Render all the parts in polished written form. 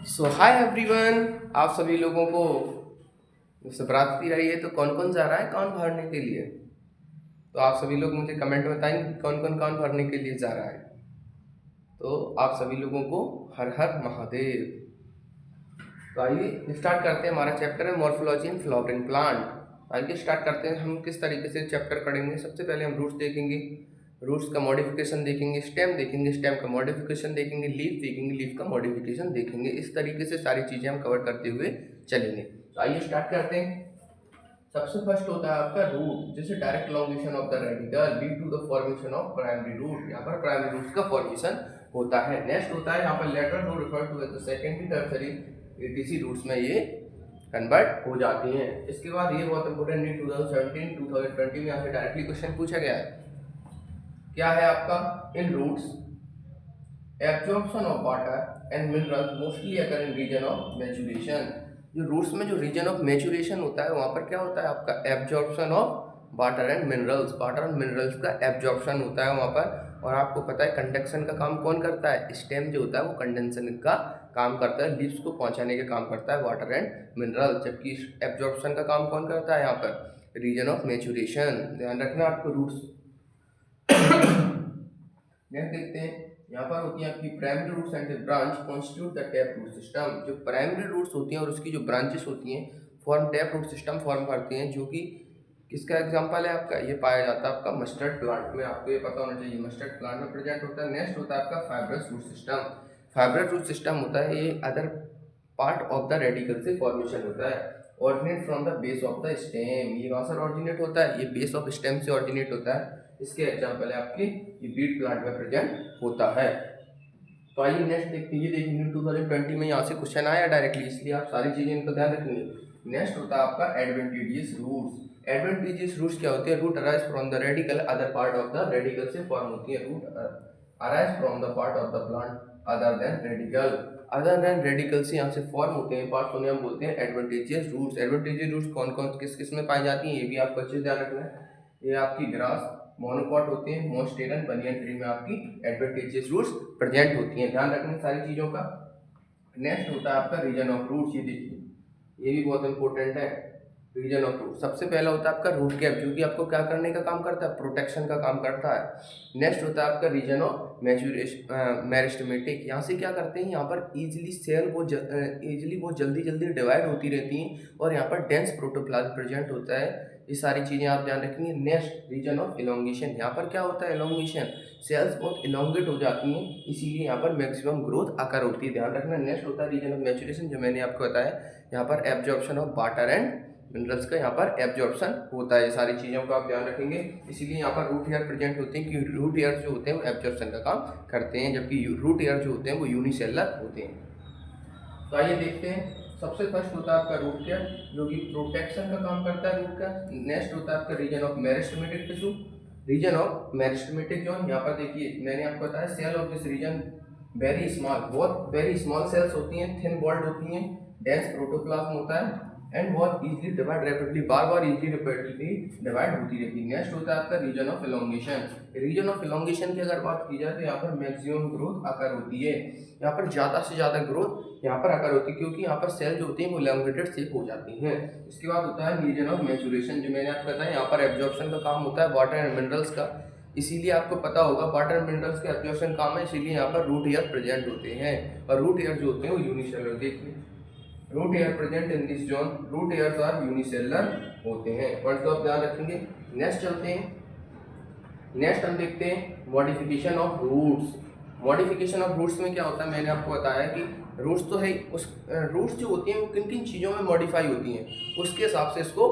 सो hi everyone, आप सभी लोगों को शिवरात्रि रही है तो कौन कौन जा रहा है कान भरने के लिए। तो आप सभी लोग मुझे कमेंट में बताएंगे कि कौन कौन कान भरने के लिए जा रहा है। तो आप सभी लोगों को हर हर महादेव। तो आइए स्टार्ट करते हैं। हमारा चैप्टर है मॉर्फोलॉजी एंड फ्लावरिंग प्लांट। आइए स्टार्ट करते हैं। हम किस तरीके से चैप्टर पढ़ेंगे। सबसे पहले हम रूट्स देखेंगे, रूट्स का मॉडिफिकेशन देखेंगे, स्टेम देखेंगे, स्टेम का मॉडिफिकेशन देखेंगे, लीफ देखेंगे, लीफ का मॉडिफिकेशन देखेंगे। इस तरीके से सारी चीज़ें हम कवर करते हुए चलेंगे। तो आइए स्टार्ट करते हैं। सबसे फर्स्ट होता है आपका रूट, जैसे direct elongation of the radicle lead to the formation of primary root. यहाँ पर प्राइमरी रूट्स का फॉर्मेशन होता है। नेक्स्ट होता है यहाँ पर lateral root refer to as the secondary tertiary etc roots में ये कन्वर्ट हो जाती हैं। इसके बाद ये बहुत इंपॉर्टेंट नीट 2017-2020 में यहाँ से डायरेक्टली क्वेश्चन पूछा गया है। क्या है आपका, in roots absorption of water and minerals mostly occur in region of maturation. जो रूट्स में जो रीजन ऑफ मैच्योरेशन होता है वहाँ पर क्या होता है आपका absorption of water and minerals. Water and minerals का एब्जॉर्प्शन होता है वहाँ पर। और आपको पता है कंडक्शन का काम कौन करता है, स्टेम जो होता है वो कंडेंसन का काम करता है, लीव्स को पहुँचाने का काम करता है वाटर एंड मिनरल। जबकि एब्जॉर्प्शन का काम कौन करता है यहाँ पर, रीजन ऑफ मैच्योरेशन। ध्यान रखना आपको रूट्स। नेक्स्ट देखते हैं, यहाँ पर होती है आपकी primary roots and branch constitute the tap root system. जो प्राइमरी रूट्स होती हैं और उसकी जो ब्रांचेस होती हैं form tap root system form करती हैं, जो कि किसका एग्जांपल है आपका, ये पाया जाता है आपका मस्टर्ड प्लांट में। आपको ये पता होना चाहिए मस्टर्ड प्लांट में प्रेजेंट होता है। नेक्स्ट होता है आपका fibrous root system. Fibrous root system होता है ये other part of the radicle से फॉर्मेशन होता है। Originate from the base of the stem, ये कहाँ से ऑरिजिनेट होता है, ये बेस ऑफ स्टेम से ऑरिजिनेट होता है। इसके एग्जाम्पल है आपके ये बीट प्लांट में प्रेजेंट होता है। तो आइए नेक्स्ट देखते हैं। ये देखिए 2020 में यहाँ से क्वेश्चन आया डायरेक्टली, इसलिए आप सारी चीजें इनका ध्यान रखेंगे। नेक्स्ट होता है आपका एडवेंटेजियस रूट्स। एडवेंटेजियस रूट्स क्या होते हैं, root arise from the radicle other part of the radicle से फॉर्म होती है। Root arise from the part of the plant other than radicle, other than radicle से यहाँ से फॉर्म होते हैं पार्ट, उन्हें हम बोलते हैं एडवेंटेजियस रूट्स। एडवेंटेजियस रूट्स कौन कौन किस किस में पाई जाती हैं ये भी आपको अच्छे से ध्यान रखना है। ये आपकी ग्रास मोनोकॉट होते हैं, मोस्टेरन बनियन ट्री में आपकी एडवेंटेजियस रूट्स प्रेजेंट होती हैं। ध्यान रखना सारी चीज़ों का। नेक्स्ट होता है आपका रीजन ऑफ रूट्स। ये देखिए ये भी बहुत इंपॉर्टेंट है। रीजन ऑफ रूट सबसे पहला होता है आपका रूट कैप, जो कि आपको क्या करने का काम करता है, प्रोटेक्शन का काम करता है। नेक्स्ट होता है आपका रीजन ऑफ मैच्योरेशन मेरिस्टेमेटिक। यहाँ से क्या करते हैं, यहाँ पर इजीली सेल वो इजीली बहुत जल्दी जल्दी डिवाइड होती रहती हैं और यहाँ पर डेंस प्रोटोप्लाज्म प्रेजेंट होता है। ये सारी चीज़ें आप ध्यान रखेंगे। नेक्स्ट रीजन ऑफ इलोंगेशन, यहाँ पर क्या होता है इलोंगेशन, सेल्स बहुत इलोंगेट हो जाती हैं, इसीलिए यहाँ पर मैक्सिमम ग्रोथ आकर होती है। ध्यान रखना। नेक्स्ट होता है रीजन ऑफ मैच्योरेशन, जो मैंने आपको बताया, यहाँ पर absorption of water and minerals का यहाँ पर एब्जॉर्प्शन होता है। ये सारी चीज़ों का आप ध्यान रखेंगे, इसीलिए यहाँ पर रूट हेयर प्रेजेंट होते हैं कि रूट हेयर जो होते हैं वो एब्जॉर्प्शन का काम करते हैं, जबकि रूट हेयर जो होते हैं वो यूनिसेलर होते हैं। तो आइए देखते हैं। सबसे फर्स्ट होता है आपका रूट हेयर, जो कि प्रोटेक्शन का काम करता है रूट का। नेक्स्ट होता है आपका region of meristematic tissue. Region of meristematic zone, यहाँ पर देखिए मैंने आपको बताया cell of this region very small, बहुत वेरी स्मॉल सेल्स होती हैं, थिन वॉल्ड होती हैं, डेंस प्रोटोप्लाज्म होता है एंड बहुत इजीली डिवाइड रैपिडली, बार बार इजीली रैपिडली डिवाइड होती रहती है। नेक्स्ट होता है आपका region of elongation. Region of elongation की अगर बात की जाए तो यहाँ पर मैक्सिमम ग्रोथ आकर होती है। यहाँ पर ज़्यादा से ज़्यादा ग्रोथ यहाँ पर आकर होती है, क्योंकि यहाँ पर सेल जो होती है वो इलोंगेटेड शेप हो जाती हैं। इसके बाद होता है रीजन ऑफ मैच्योरेशन, जो मैंने आपको बताया यहाँ पर एब्जॉर्प्शन का काम होता है वाटर एंड मिनरल्स का, इसीलिए आपको पता होगा वाटर एंड मिनरल्स का एब्जॉर्प्शन काम है, इसीलिए यहाँ पर रूट हेयर प्रेजेंट होते हैं। और रूट हेयर जो होते हैं वो यूनिसेलुलर, देखिए root hair present in this zone, root hairs are unicellular होते हैं। पॉइंट तो आप ध्यान रखेंगे। नेक्स्ट चलते हैं। नेक्स्ट हम देखते हैं modification of roots. Modification of roots में क्या होता है, मैंने आपको बताया कि रूट्स तो है, उस रूट्स जो होती हैं वो किन किन चीज़ों में मॉडिफाई होती हैं उसके हिसाब से इसको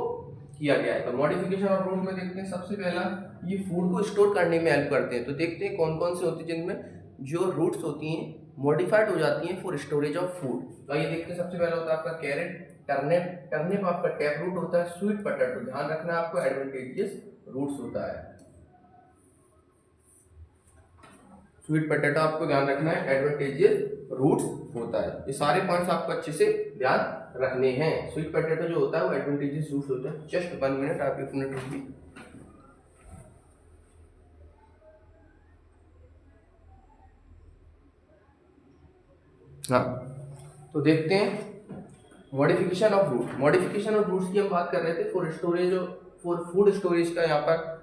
किया गया है। तो मॉडिफिकेशन ऑफ रूट में देखते हैं, सबसे पहला ये फूड को स्टोर करने में हेल्प करते हैं। तो देखते हैं कौन कौन से होते हैं जिनमें जो रूट्स होती हैं मॉडिफाइड हो जाती हैं फॉर स्टोरेज ऑफ फूड। तो ये देखते हैं, सबसे पहला होता है आपका कैरेट, टर्निप, टर्निप आपका टैप रूट होता है, स्वीट पोटैटो, ध्यान रखना आपको एडवेंटेजियस रूट्स होता है, स्वीट पोटैटो आपको ध्यान रखना है एडवेंटेजियस रूट्स होता है। ये सारे पॉइंट्स आपको अच्छे से ध्यान रखने हैं। स्वीट पोटैटो जो होता है वो एडवेंटेजियस रूट्स होता है। जस्ट 1 मिनट, आप 1 मिनट रुकिए। हाँ, तो देखते हैं modification of root. Modification of roots की हम बात कर रहे थे for storage, for food storage का। यहाँ पर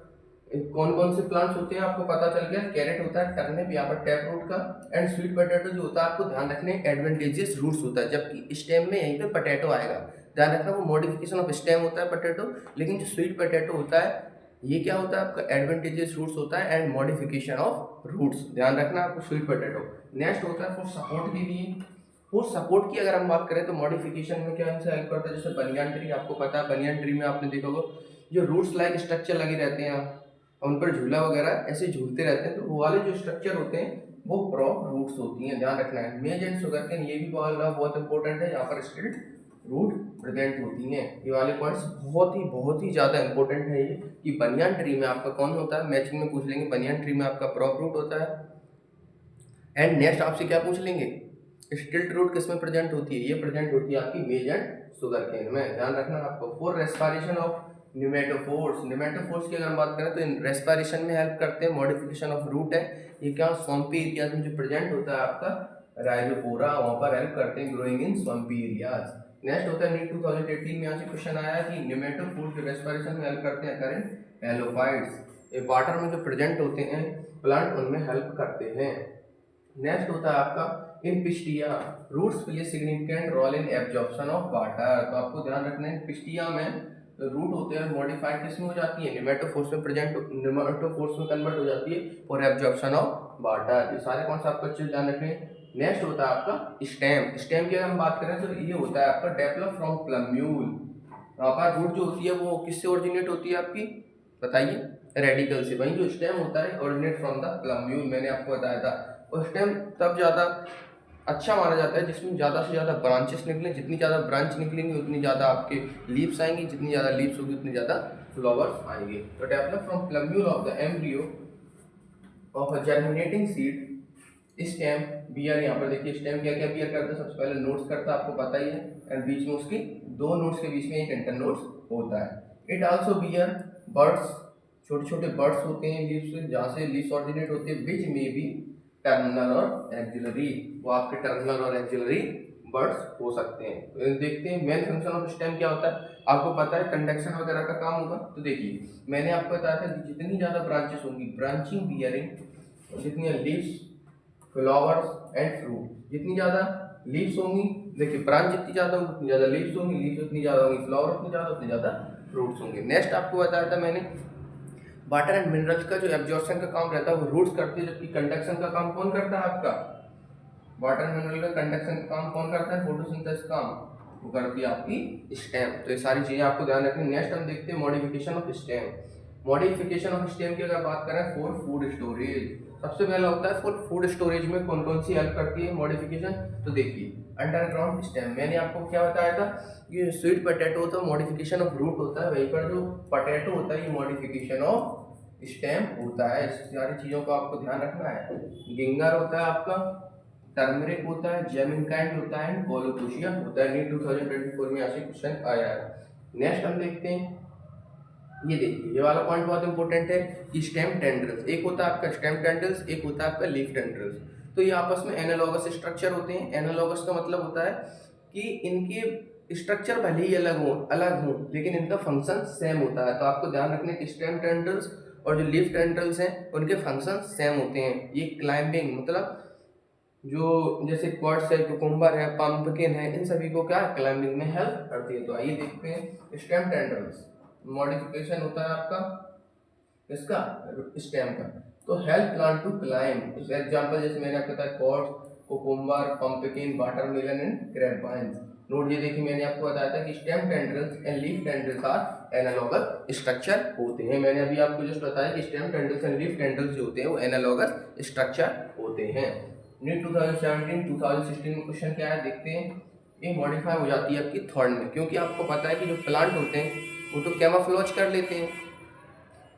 कौन कौन से प्लांट्स होते हैं आपको पता चल गया। कैरेट होता है, टर्निप, यहाँ पर टैप रूट का, एंड स्वीट पोटैटो जो होता है आपको ध्यान रखने एडवेंटेजियस रूट्स होता है, जबकि स्टेम में यहीं पे पोटैटो आएगा। ध्यान रखना वो मॉडिफिकेशन ऑफ स्टेम होता है पोटैटो, लेकिन जो स्वीट पोटैटो होता है ये क्या होता है आपका एडवेंटेजियस रूट्स होता है एंड मॉडिफिकेशन ऑफ रूट्स। ध्यान रखना आपको स्वीट पोटैटो। नेक्स्ट होता है फॉर सपोर्ट के लिए। फॉर सपोर्ट की अगर हम बात करें तो मॉडिफिकेशन में क्या इनसे हेल्प करता है, जैसे बनियान ट्री, आपको पता है बनियान ट्री में आपने देखा होगा जो रूट्स लाइक स्ट्रक्चर लगे रहते हैं, उन पर झूला वगैरह ऐसे झूलते रहते हैं, तो वो वाले जो स्ट्रक्चर होते हैं वो क्रॉप रूट्स होती हैं। ध्यान रखना है। मेज एंड शुगर केन ये भी बहुत इंपॉर्टेंट है, यहाँ पर स्टिल्ट रूट प्रेजेंट होती हैं। ये वाले पॉइंट्स बहुत ही ज़्यादा इंपॉर्टेंट है ये, कि बनियान ट्री में आपका कौन होता है, मैचिंग में पूछ लेंगे, बनियान ट्री में आपका क्रॉप रूट होता है। एंड नेक्स्ट आपसे क्या पूछ लेंगे, स्टिल्ट रूट किस में प्रेजेंट होती है, ये प्रेजेंट होती है आपकी मेज एंड शुगर केन में। ध्यान रखना आपको। For respiration of pneumatophores, pneumatophores की अगर हम बात करें तो इन रेस्पिरेशन में हेल्प करते हैं। मॉडिफिकेशन ऑफ रूट है ये, क्या स्वम्पी एरियाज में जो प्रेजेंट होता है आपका राइजोफोरा, वहाँ पर हेल्प करते हैं ग्रोइंग इन स्वम्पी एरियाज। नेक्स्ट होता है नीट 2018 में यहाँ से क्वेश्चन आया कि निमेटोफोर्स जो रेस्पिरेशन में हेल्प करते हैं करेंट हेलोफाइट्स, ये वाटर में जो प्रेजेंट होते हैं प्लांट उनमें हेल्प करते हैं। नेक्स्ट होता है आपका in Pistia, roots play significant role in absorption of water. तो आपको ध्यान रखना है पिस्टिया में रूट होते हैं मॉडिफाइड किस में हो जाती है, निमेटोफोर्स में प्रेजेंट, निमेटोफोर्स में कन्वर्ट हो जाती है फॉर एब्जॉर्प्शन ऑफ वाटर। ये सारे कौन सा आपको अच्छे से ध्यान रखने। नेक्स्ट होता है आपका स्टेम। स्टेम की अगर हम बात करें तो ये होता है आपका डेवलप फ्रॉम प्लम्यूल। यहाँ पर रूट जो होती है वो किससे ओरिजिनेट होती है आपकी बताइए, रेडिकल से। वहीं जो स्टेम होता है ओरिजिनेट फ्रॉम द प्लम्यूल, मैंने आपको बताया था। और स्टेम तब ज़्यादा अच्छा माना जाता है जिसमें ज़्यादा से ज़्यादा ब्रांचेस निकलें, जितनी ज़्यादा ब्रांच निकलेंगी उतनी ज़्यादा आपके लीव्स आएंगी, जितनी ज़्यादा लीव्स होगी उतनी ज़्यादा फ्लावर्स आएंगे। तो develop from plumule of the embryo of a germinating seed stem bear. यहाँ पर देखिए स्टेम क्या क्या बियर करता है, सबसे पहले नोट्स करता है आपको पता ही है, एंड बीच में उसकी दो नोट्स के बीच में एक इंटरनोट्स होता है। इट आल्सो बियर बर्ड्स, छोटे छोटे बर्ड्स होते हैं लीव्स, जहाँ से लीव्स ऑरिजिनेट होते हैं, विच मे बी टर्मिनल और एक्सिलरी, वो आपके टर्मिनल और एक्सिलरी बर्ड्स हो सकते हैं। तो देखते हैं मेन फंक्शन ऑफ स्टेम क्या होता है, आपको पता है कंडक्शन वगैरह का काम होगा। तो देखिए मैंने आपको बताया था कि जितनी ज़्यादा ब्रांचेस होंगी, ब्रांचिंग बियरिंग, जितनी लीव्स फ्लावर्स एंड फ्रूट, जितनी ज़्यादा लीव्स होंगी, देखिए ब्रांच जितनी ज़्यादा होंगी उतनी ज़्यादा लीव्स होंगी, लीव्स उतनी ज़्यादा होंगी, फ्लावर उतनी ज़्यादा, उतनी ज़्यादा फ्रूट्स होंगे। नेक्स्ट आपको बताया था मैंने वाटर एंड मिनरल्स का जो एब्जॉर्प्शन का काम रहता है वो रूट्स करती है, जबकि कंडक्शन का काम कौन करता है आपका, वाटर एंड मिनरल का कंडक्शन का काम कौन करता है, फोटोसिंथेसिस काम वो करती है आपकी स्टेम। तो ये सारी चीज़ें आपको ध्यान रखनी। नेक्स्ट हम देखते हैं modification of stem. Modification of stem की अगर बात करें फॉर फूड स्टोरेज, सबसे पहला होता है फॉर फूड स्टोरेज में कौन कौन सी हेल्प करती है मॉडिफिकेशन। तो देखिए अंडरग्राउंड स्टेम, मैंने आपको क्या बताया था, ये स्वीट पोटैटो होता है मॉडिफिकेशन ऑफ रूट होता है, वहीं पर जो पोटैटो होता है ये मॉडिफिकेशन ऑफ स्टेम होता है। इस सारी चीज़ों को आपको ध्यान रखना है। गिंगर होता है आपका, टर्मरिक होता है, जेमिनकाइंड होता है, कोलोकोशिया होता है। नीट 2024 में ऐसे क्वेश्चन आया है। नेक्स्ट हम देखते हैं, ये देखिए ये वाला पॉइंट बहुत इंपॉर्टेंट है कि स्टेम टेंड्रिल्स, एक होता है आपका स्टेम टेंड्रिल्स, एक होता है आपका लीफ टेंड्रिल्स। तो ये आपस में एनालॉगस स्ट्रक्चर होते हैं। एनालॉगस का मतलब होता है कि इनके स्ट्रक्चर भले ही अलग हों लेकिन इनका फंक्शन सेम होता है। तो आपको ध्यान रखने कि स्टेम टेंड्रिल्स और जो लीफ टेंड्रिल्स हैं उनके फंक्शन सेम होते हैं। ये क्लाइंबिंग मतलब जो जैसे क्वाड्स है, कुकुम्बर है, पंपकिन है, इन सभी को क्या क्लाइंबिंग में हेल्प करती है। तो आइए देखते हैं स्टेम टेंड्रिल्स। मॉडिफिकेशन होता है आपका इसका स्टेम का, तो हेल्प प्लांट टू क्लाइंब। इस एग्जांपल जैसे मैंने आपको बताया gourds, cucumber, pumpkin, watermelon and grapevines. Note ये देखिए मैंने आपको बताया था कि stem tendrils and leaf tendrils are analogous structure होते हैं। मैंने अभी आपको जस्ट बताया कि stem tendrils and leaf tendrils जो होते हैं वो एनालॉगस स्ट्रक्चर होते हैं। नीट 2017-2016 में क्वेश्चन क्या है देखते हैं। ये मॉडिफाई हो जाती है आपकी थॉर्न में, क्योंकि आपको पता है कि जो प्लांट होते हैं वो तो कैमोफ्लेज कर लेते हैं।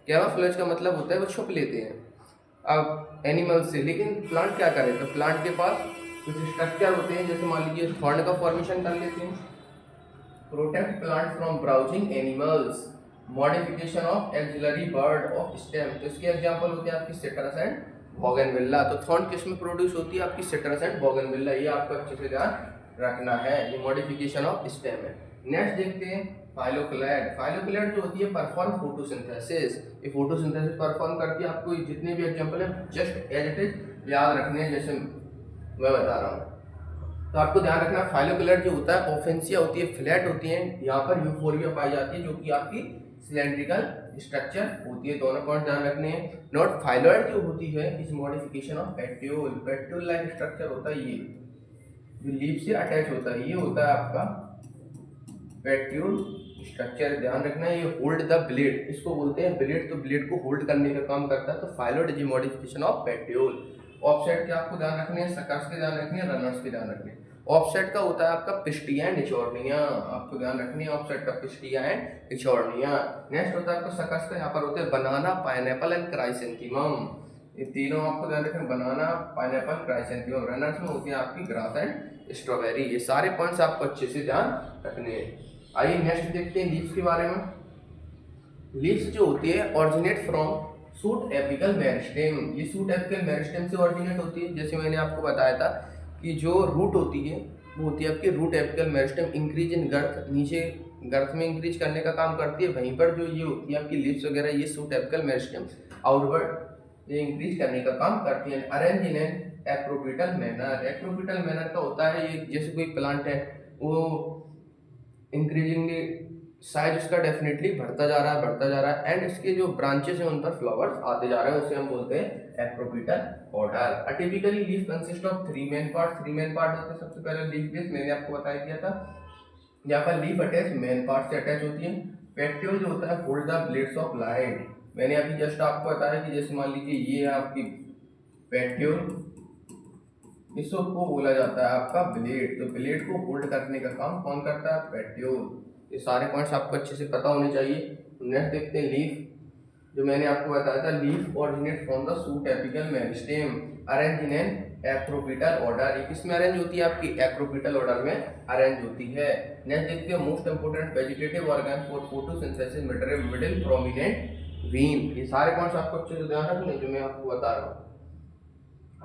कैमोफ्लेज का मतलब होता है वो छुप लेते हैं अब एनिमल से, लेकिन प्लांट क्या करे, तो प्लांट के पास कुछ स्ट्रक्चर होते हैं, जैसे मान लीजिए थॉर्न का फॉर्मेशन कर लेते हैं। Protect plant from browsing animals, modification of axillary bud of stem. तो इसके एग्जांपल होते हैं आपकी सिट्रस एंड बोगनविला। तो थॉर्न किस में प्रोड्यूस होती है आपकी सिट्रस एंड बोगनविला, ये आपको अच्छे से ध्यान रखना है। ये मॉडिफिकेशन ऑफ स्टेम है। नेक्स्ट देखते हैं फाइलोक्लेड। फाइलोक्लेड जो होती है परफॉर्म फोटोसिंथेसिस, ये फोटोसिंथेसिस परफॉर्म करती है। आपको जितने भी एग्जांपल है जस्ट एज इट इज याद रखने हैं जैसे मैं बता रहा हूँ। तो आपको ध्यान रखना फाइलोक्लेड जो होता है ओफेंसिया होती है, फ्लैट होती है, यहाँ पर यूफोरिया पाई जाती है जो कि आपकी सिलेंड्रिकल स्ट्रक्चर होती है। दोनों पॉइंट ध्यान रखने हैं। नॉट फाइलॉइड जो होती है इस मॉडिफिकेशन ऑफ पेट्यूल, पेट्यूल लाइक स्ट्रक्चर होता है, ये जो लीफ से अटैच होता है, ये होता है आपका पेट्यूल स्ट्रक्चर। ध्यान रखना है ये होल्ड द ब्लेड, इसको बोलते हैं ब्लेड, तो ब्लेड को होल्ड करने का काम करता है। तो फाइलॉइड इज मॉडिफिकेशन ऑफ पेट्यूल। ऑफसेट के आपको ध्यान रखने हैं, सकर्स के ध्यान रखने हैं, रनर्स के ध्यान रखने हैं। ऑफसेट का होता है आपका पिस्टिया एंड निचोड़निया, आपको ध्यान रखनी है ऑफसेट का पिस्टिया एंड निचोड़निया। नेक्स्ट होता है आपका सकर्स का, यहाँ पर होते हैं बनाना, पाइनएप्पल एंड क्राइसेंथेमम, ये तीनों आपको ध्यान रखना, बनाना, पाइनएप्पल, क्राइसेंथेमम। रनर्स में होती है आपकी ग्रास एंड स्ट्रॉबेरी। ये सारे पॉइंट्स आपको अच्छे से ध्यान रखने हैं। आइए नेक्स्ट देखते हैं लीव्स के बारे में। लीव्स जो होती है originate from suit apical meristem, ये सूट एपिकल मेरिस्टेम से ऑरिजिनेट होती है। जैसे मैंने आपको बताया था कि जो रूट होती है वो होती है आपकी root apical meristem, increase in girth, नीचे गर्थ में इंक्रीज करने का काम करती है। वहीं पर जो ये होती है आपकी लीव्स वगैरह, ये सूट एपिकल मेरिस्टेम आउटवर्ड ये इंक्रीज करने का काम करती है। Arrange in an acropetal manner, acropetal manner का होता है ये, जैसे कोई प्लांट है वो इंक्रीजिंगली साइज उसका डेफिनेटली बढ़ता जा रहा है एंड इसके जो ब्रांचेस हैं उन पर फ्लावर्स आते जा रहे हैं, उसे हम बोलते हैं acropetal order. Typically leaf consist of three main part, three main part होते हैं। सबसे पहले लीफ बेस मैंने आपको बताया दिया था, यहाँ पर लीफ अटैच मेन पार्ट से अटैच होती है। पेट्यूल जो होता है hold the blades of light, मैंने अभी जस्ट आपको बताया कि जैसे मान लीजिए ये है आपकी पेट्यूल, इसको बोला जाता है आपका ब्लेड, तो ब्लेड को होल्ड करने का काम कौन करता है, पेट्यूल। ये सारे पॉइंट्स आपको अच्छे से पता होने चाहिए। नेक्स्ट देखते हैं लीफ, जो मैंने आपको बताया था leaf originate from the suit apical meristem, arrange in an acropetal order. ये किसमें अरेंज होती है, आपकी एक्रोपिटल ऑर्डर में अरेंज होती है। नेक्स्ट देखते हैं most important vegetative organ for photosynthesis middle prominent vein. ये सारे पॉइंट्स आपको अच्छे से ध्यान रखने जो मैं आपको बता रहा हूँ।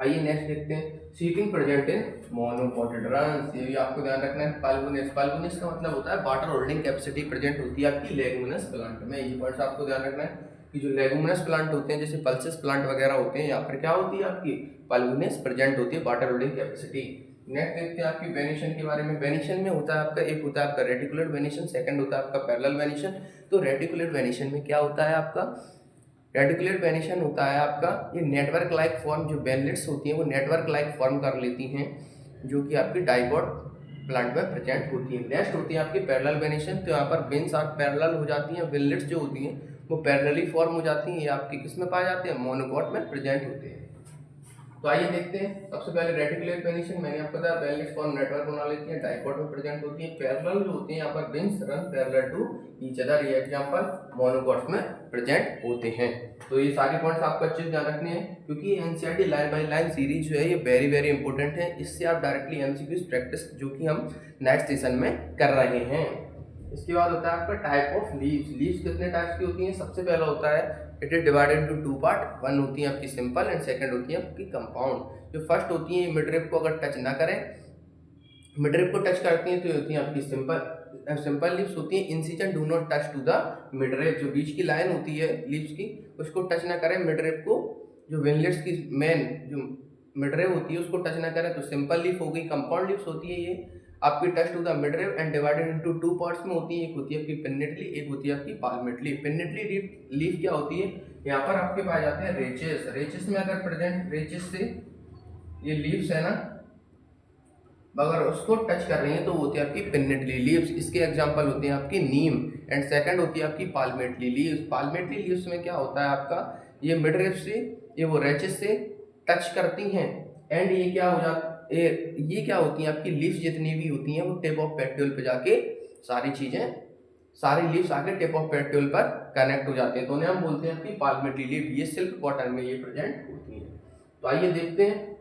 आइए नेक्स्ट देखते हैं सीटिंग प्रेजेंट इन मोनोकोटिड्रंस, ये भी आपको ध्यान रखना है। पल्वोनिस, पल्वोनिस का मतलब होता है वाटर होल्डिंग कैपेसिटी प्रेजेंट होती है आपकी लेगुमिनस प्लांट में। ये पॉइंट्स आपको ध्यान रखना है कि जो लेगुमिनस प्लांट होते हैं जैसे पल्सेस प्लांट वगैरह होते हैं, यहाँ पर क्या होती है आपकी पल्वोनिस प्रेजेंट होती है वाटर होल्डिंग कैपेसिटी। नेक्स्ट देखते हैं आपकी वेनिशन के बारे में। वेनिशन में होता है आपका, एक होता है आपका रेटिकुलर वेनिशन, सेकंड होता है आपका पैरेलल वेनिशन। तो रेटिकुलर वेनिशन में क्या होता है आपका, रेटिकुलर वेनिशन होता है आपका ये नेटवर्क लाइक फॉर्म, जो बेनलेट्स होती हैं वो नेटवर्क लाइक फॉर्म कर लेती हैं जो कि आपकी डाइकोट प्लांट में प्रेजेंट होती है। नेक्स्ट होती है आपकी पैरेलल वेनिशन, तो यहाँ पर बेन्स आर पैरेलल हो जाती हैं, बेनलेट्स जो होती हैं वो पैरेलली फॉर्म हो जाती हैं। ये आपकी किस में पाए जाते हैं, मोनोकोट में प्रेजेंट होते हैं। तो आइए देखते हैं सबसे पहले रेटिकुलर वेनिशन, मैंने आपको बताया बेनलेट्स फॉर्म नेटवर्क बना लेती हैं, डाइकोट में प्रेजेंट होती है। पैरेलल जो होती हैं यहाँ पर veins run parallel to each other, ये एग्जांपल मोनोकोट्स में प्रेजेंट होते हैं। तो ये सारे पॉइंट्स आपको अच्छे से ध्यान रखने हैं क्योंकि NCERT line by line series जो है ये वेरी वेरी इंपॉर्टेंट है। इससे आप डायरेक्टली एमसीक्यूज प्रैक्टिस जो कि हम नेक्स्ट सेशन में कर रहे हैं। इसके बाद होता है आपका टाइप ऑफ लीव्स। लीव्स कितने टाइप्स की होती हैं, सबसे पहला होता है it is divided into two part, one होती है आपकी सिंपल एंड सेकंड होती है आपकी कंपाउंड। जो फर्स्ट होती है मिडरिप को अगर टच ना करें, मिडरिप को टच करती हैं तो ये होती है आपकी सिंपल लीव्स होती है। Incision do not touch to the midrib, जो बीच की लाइन होती है लीव्स की उसको टच ना करें मिडरिप को, जो वेनलेट्स की मेन जो मिडरिप होती है उसको टच ना करें तो सिंपल लीफ हो गई। कंपाउंड लीव्स होती है ये आपकी touch to the midrib and divided into two parts में होती है, एक होती है आपकी पिन्नेटली, एक होती है आपकी पाल्मेटली। पिन्नेटली लीफ क्या होती है, यहाँ पर आपके पाए जाते हैं रेचेस, रेचेस में अगर प्रेजेंट रेचेस से ये लीव्स है ना अगर उसको टच कर रही है तो वो होती है आपकी पिन्नेटली लीव्स। इसके एग्जांपल होते हैं आपकी नीम एंड सेकंड होती है आपकी पाल्मेटली लीव्स। पाल्मेटली लीव्स में क्या होता है आपका, ये मिडरिप से ये वो रेचेस से टच करती हैं एंड ये क्या हो जाता ये क्या होती हैं आपकी लीव्स जितनी भी होती हैं वो टिप ऑफ पेट्यूल पे जाके सारी लीव्स आके टिप ऑफ पेट्यूल पर कनेक्ट हो जाते हैं, तो उन्हें हम बोलते हैं आपकी पाल्मेटली लीव। ये सिल्क कॉटन में ये प्रेजेंट होती है। तो आइए देखते हैं,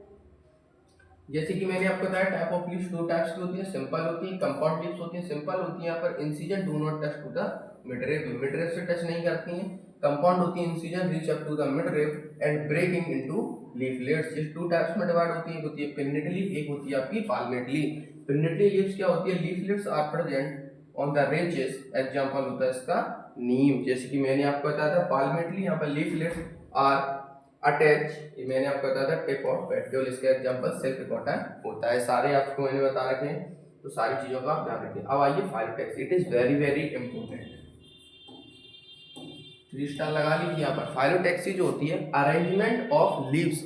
जैसे कि मैंने आपको बताया टाइप ऑफ लीव्स दो टाइप्स की होती है, सिंपल होती है, कंपाउंड लीव्स होती है। सिंपल होती है यहाँ पर incision do not touch to the midrib, midrib से टच नहीं करती हैं। कंपाउंड होती है incision reach up to the midrib and breaking into leaflets. इस टू टाइप्स में डिवाइड होती है, एक होती है पिन्नेटली, एक होती है आपकी पाल्मेटली। पिन्नेटली लीव्स क्या होती है, leaflets are present on the ranges, example होता है इसका नीम, जैसे कि मैंने आपको बताया था पाल्मेटली, यहाँ पर लीफलेट्स आर अटैच, ये मैंने आपको बताया था टिप ऑफ पेटियोल, इसका एग्जांपल सिल्क कॉटन होता है। सारे आपको मैंने बता रखे हैं, तो सारी चीजों का आप ध्यान रखिए। अब आइए phyllotaxy, it is very very important, 3 star लगा लीजिए यहाँ पर। फाइलोटैक्सी जो होती है arrangement of leaves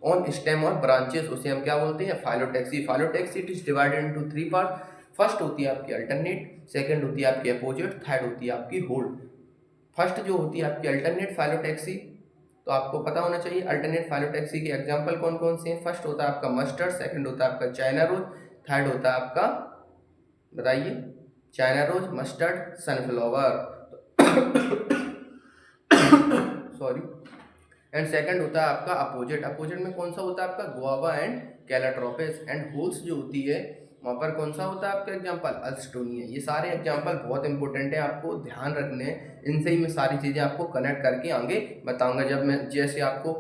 on stem और ब्रांचेस, उसे हम क्या बोलते हैं, phyllotaxy. Phyllotaxy it is divided into 3 part. First होती है आपकी अल्टरनेट, सेकंड होती है आपकी अपोजिट, थर्ड होती है आपकी होल्ड। फर्स्ट जो होती है आपकी अल्टरनेट फाइलोटैक्सी, तो आपको पता होना चाहिए अल्टरनेट फाइलोटैक्सी के एग्जांपल कौन कौन से हैं। फर्स्ट होता है आपका मस्टर्ड, सेकंड होता है आपका चाइना रोज, थर्ड होता है आपका, बताइए, China rose, mustard, sunflower sorry, and second होता है आपका अपोजिट। अपोजिट में कौन सा होता है आपका गुआवा एंड कैलाट्रोपिस। एंड होल्स जो होती है वहाँ पर कौन सा होता है आपका एग्जांपल, अल्स्टोनिया। ये सारे एग्जांपल बहुत इंपॉर्टेंट है, आपको ध्यान रखने हैं, इनसे ही मैं सारी चीज़ें आपको कनेक्ट करके आगे बताऊंगा। जब मैं जैसे आपको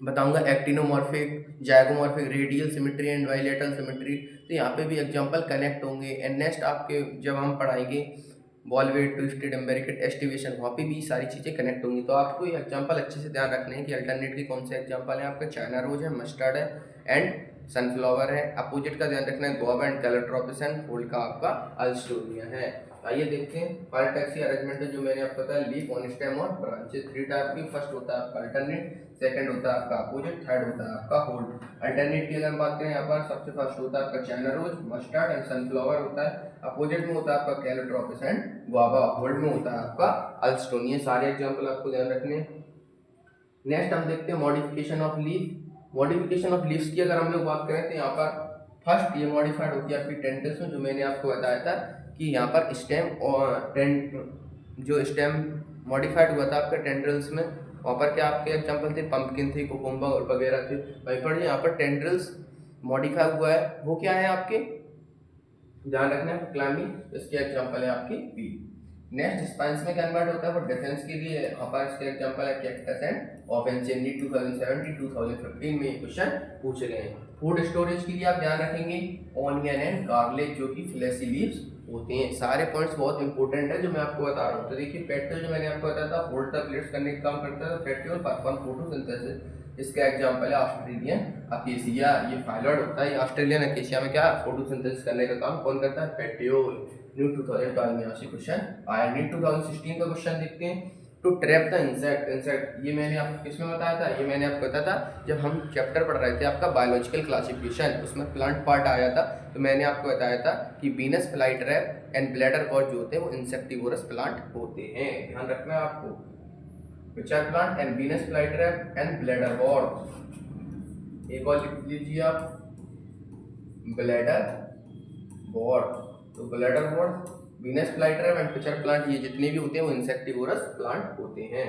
बताऊंगा actinomorphic, zygomorphic, radial symmetry and bilateral symmetry, तो यहाँ पे भी एग्जांपल कनेक्ट होंगे। एंड नेक्स्ट आपके जब हम पढ़ाएंगे बॉल वेट, ट्विस्टेड, एम्बेरिकेट, एस्टिवेशन, वहाँ पे भी सारी चीज़ें कनेक्ट होंगी। तो आपको ये एग्जांपल अच्छे से ध्यान रखने हैं कि अल्टरनेट के कौन से एग्जांपल हैं, आपका चाइना रोज है, मस्टर्ड है एंड सनफ्लावर है। अपोजिट का ध्यान रखना है गुआवा एंड कैलाट्रोपिस, एंड होल्ड का आपका अल्स्टोनिया है। आइए देखते हैं फाइलोटैक्सी अरेंजमेंट जो मैंने आपको बताया, लीफ ऑन स्टेम और ब्रांचेस, 3 टाइप की। फर्स्ट होता है आपका अल्टरनेट, सेकंड होता है आपका अपोजिट, थर्ड होता है आपका होल्ड। अल्टरनेट की अगर हम बात करें यहाँ पर, सबसे फर्स्ट होता है आपका China rose, mustard and sunflower होता है। अपोजिट में होता है आपका कैलाट्रोपिस एंड गुआवा, होल्ड में होता है आपका अल्स्टोनिया। सारे एग्जांपल आपको ध्यान रखने हैं। नेक्स्ट हम देखते हैं modification of leaf. Modification of leaves की अगर हम लोग बात करें तो यहाँ पर फर्स्ट ये मॉडिफाइड होती है आपकी टेंडल्स में, जो मैंने आपको बताया था कि यहाँ पर स्टेम और जो स्टेम मॉडिफाइड हुआ था आपके टेंड्रल्स में, वहाँ पर क्या आपके एग्जांपल थे, पंपकिन थे, कोकुम्बा वगैरह थे। वहीं पर यहाँ पर टेंड्रल्स मॉडिफाई हुआ है, वो क्या है आपके, ध्यान रखना है, क्लाइंबिंग, इसके एग्जांपल है आपकी बी। नेक्स्ट स्पाइंस में कन्वर्ट होता है वो डिफेंस के लिए, यहाँ पर इसके एग्जांपल है कैक्टस एंड ऑफेंसिव। 2017-2015 में क्वेश्चन पूछे गए हैं। फूड स्टोरेज के लिए आप ध्यान रखेंगे ऑनियन एंड गार्लिक, जो कि फ्लैशी लीव्स होते हैं। सारे पॉइंट्स बहुत इंपॉर्टेंट है जो मैं आपको बता रहा हूँ। तो देखिए पेट्रोल जो मैंने आपको बताया था होल्ड द प्लेट्स करने का काम करता है, पेट्रोल परफॉर्म फोटोसिंथेसिस, इसका एग्जांपल है ऑस्ट्रेलियन अकेसिया। ये फाइलॉइड होता है, ऑस्ट्रेलियन अकेसिया में क्या फोटोसिंथेसिस करने का काम कौन करता है, पेट्रियोल। न्यू 2012 में यहाँ से क्वेश्चन आया। नीट 2016 का क्वेश्चन देखते हैं। To trap the insect, insect ये मैंने आपको किसमें बताया था, ये मैंने आपको बताया था जब हम चैप्टर पढ़ रहे थे आपका बायोलॉजिकल क्लासिफिकेशन, उसमें प्लांट पार्ट आया था। तो मैंने आपको बताया था कि Venus fly trap and bladder worm जो होते हैं वो इंसेक्टिवोरस प्लांट होते हैं, ध्यान रखना है आपको। Which are plant and Venus flytrap and bladder wort। एक और लिख लीजिए आप ब्लैडर वॉर्म। तो bladderwort, Venus flytrap and pitcher plant, ये जितने भी होते हैं वो इंसेक्टिवोरस प्लांट होते हैं।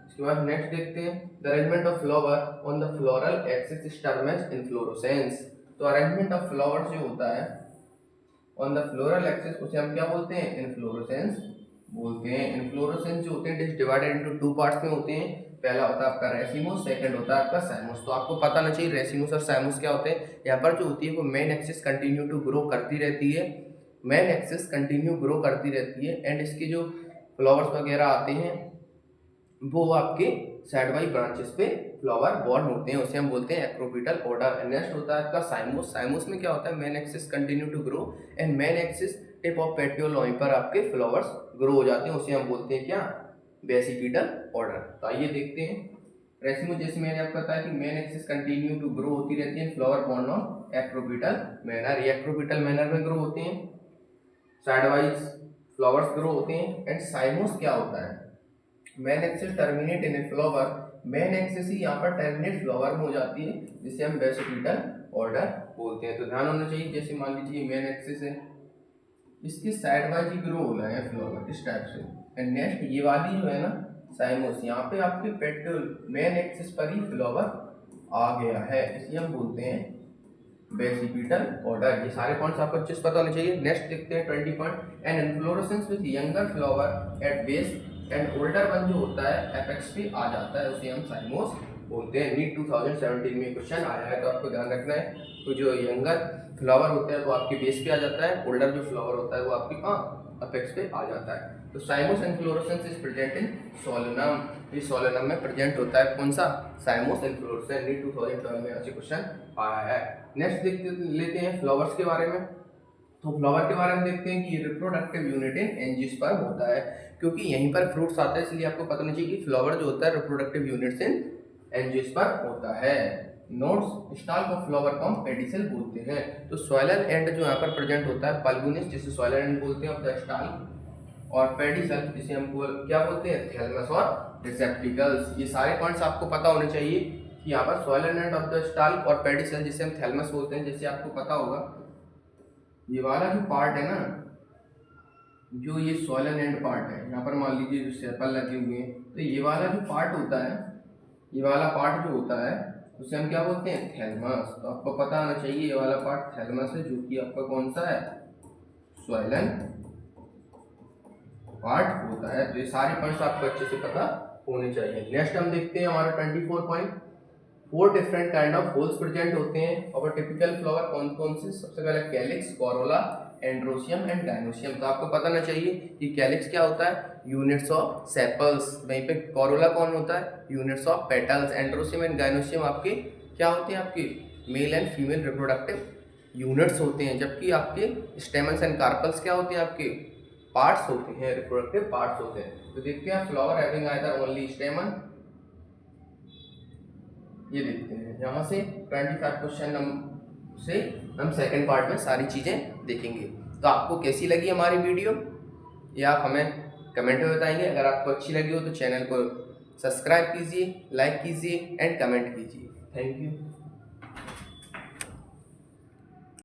इसके बाद नेक्स्ट देखते हैं the arrangement of flower on the floral axis is termed as inflorescence. तो अरेंजमेंट ऑफ फ्लावर्स जो होता है ऑन द फ्लोरल एक्सिस उसे हम क्या बोलते हैं, इन्फ्लोरेसेंस बोलते हैं। इन्फ्लोरेसेंस जो होते हैं डिवाइडेड इनटू 2 पार्ट्स में होते हैं। पहला होता है आपका रेसिमोस, सेकंड होता है आपका साइमोस। तो आपको पता ना चाहिए रेसिमोस और साइमोस क्या होते हैं। यहाँ पर जो होती है वो main axis continue to grow करती रहती है, मेन एक्सिस कंटिन्यू ग्रो करती रहती है, एंड इसके जो फ्लावर्स वगैरह आते हैं वो आपके साइड बाई ब्रांचेस पे फ्लावर बॉर्न होते हैं, उसे हम बोलते हैं एक्रोपिटल ऑर्डर। नेक्स्ट होता है आपका साइमोस। साइमोस में क्या होता है, main axis continue to grow and main axis tip of petiole वहीं पर आपके फ्लावर्स ग्रो हो जाते हैं, उसे हम बोलते हैं क्या, बेसिपिटल ऑर्डर। तो आइए देखते हैं रेसिमो, जैसे मैंने आपको बताया कि main axis continue to grow होती रहती है, flower born on acropetal manner, ये एक्रोपिटल मैनर में ग्रो होते हैं, साइड वाइज फ्लावर्स ग्रो होते हैं। एंड साइमोस क्या होता है, main axis terminate in a flower, main axis ही यहाँ पर टर्मिनेट फ्लावर में हो जाती है, जिसे हम बेसिपिटल ऑर्डर बोलते हैं। तो ध्यान होना चाहिए, जैसे मान लीजिए मेन एक्सिस है, इसकी साइड वाइज ही ग्रो होना है फ्लावर इस टाइप से। एंड नेक्स्ट ये वाली जो है ना साइमोस, यहाँ पे आपके पेट्रोल मेन एक्सिस पर ही फ्लावर आ गया है, इसलिए हम बोलते हैं बेसिपिटल ऑर्डर। ये सारे पॉइंट्स आपको अच्छे से पता होने चाहिए। नेक्स्ट देखते हैं 20 point. And inflorescence with younger flower at base and older one जो होता है एपेक्स पे आ जाता है, उसे हम साइमोस बोलते हैं। नीट 2017 में क्वेश्चन आया है, तो आपको ध्यान रखना है। तो जो यंगर फ्लावर होता है वो आपके बेस पे आ जाता है, ओल्डर जो फ्लावर होता है वो आपके अपेक्स पे आ जाता है। तो साइमोस inflorescence is present in Solanum, ये सोलेनम में प्रेजेंट होता है। कौन सा? साइमोस इन्फ्लोरेसेंस। नीट 2012 में ऐसे क्वेश्चन आया है। नेक्स्ट लेते हैं फ्लावर्स के बारे में। तो फ्लावर के बारे में देखते हैं कि रिप्रोडक्टिव यूनिट इन एंजियोस्पर्म होता है, क्योंकि यहीं पर फ्रूट्स आते हैं, इसलिए आपको पता होना चाहिए कि फ्लावर जो होता है रिप्रोडक्टिव यूनिट इन एंजियोस्पर्म होता है। नोड्स स्टाल्क ऑफ फ्लावर को हम पेडिसल बोलते हैं। तो सॉइलर एंड जो यहाँ पर प्रेजेंट होता है पल्गुनिस, जिसे सॉइलर एंड बोलते हैं ऑफ द स्टाल्क, और पेडिसल जिसे हम क्या बोलते हैं? थैलमस और रिसेप्टिकल्स। ये सारे पॉइंट्स आपको पता होने चाहिए कि यहाँ पर soiler end of the stalk और पेडिसल जिसे हम थैलमस बोलते हैं। जैसे आपको पता होगा ये वाला जो पार्ट है ना, जो ये सॉइलर एंड पार्ट है, यहाँ पर मान लीजिए जो सेपल लगे हुए हैं, तो ये वाला जो पार्ट होता है, ये वाला पार्ट जो होता है उसे हम क्या बोलते हैं? थैलमस। तो आपको पता होना चाहिए ये वाला पार्ट थैलमस है, जो कि आपका कौन सा है? सॉइलन पार्ट होता है। तो ये सारे पॉइंट्स आपको अच्छे से पता होने चाहिए। नेक्स्ट हम देखते हैं हमारा 24 point. 4 different kind of holes present होते हैं और टिपिकल फ्लावर कौन कौन से? सबसे पहले calyx, Corolla, androecium and gynoecium. तो आपको पता होना चाहिए कि कैलिक्स क्या होता है? Units of sepals. वहीं पे कोरोला कौन होता है? Units of petals. Androecium and gynoecium आपके क्या होते हैं? आपके male and female reproductive units होते हैं। जबकि आपके स्टेमन्स एंड कार्पल्स क्या होते हैं? आपके पार्ट्स होते हैं, रिप्रोडक्टिव पार्ट्स होते हैं। तो देखते हैं फ्लावर हैविंग आइदर ओनली स्टेमन, ये देखते हैं यहाँ से 25 क्वेश्चन से हम सेकंड पार्ट में सारी चीज़ें देखेंगे। तो आपको कैसी लगी हमारी वीडियो ये आप हमें कमेंट में बताएंगे। अगर आपको अच्छी लगी हो तो चैनल को सब्सक्राइब कीजिए, लाइक कीजिए एंड कमेंट कीजिए। Thank you.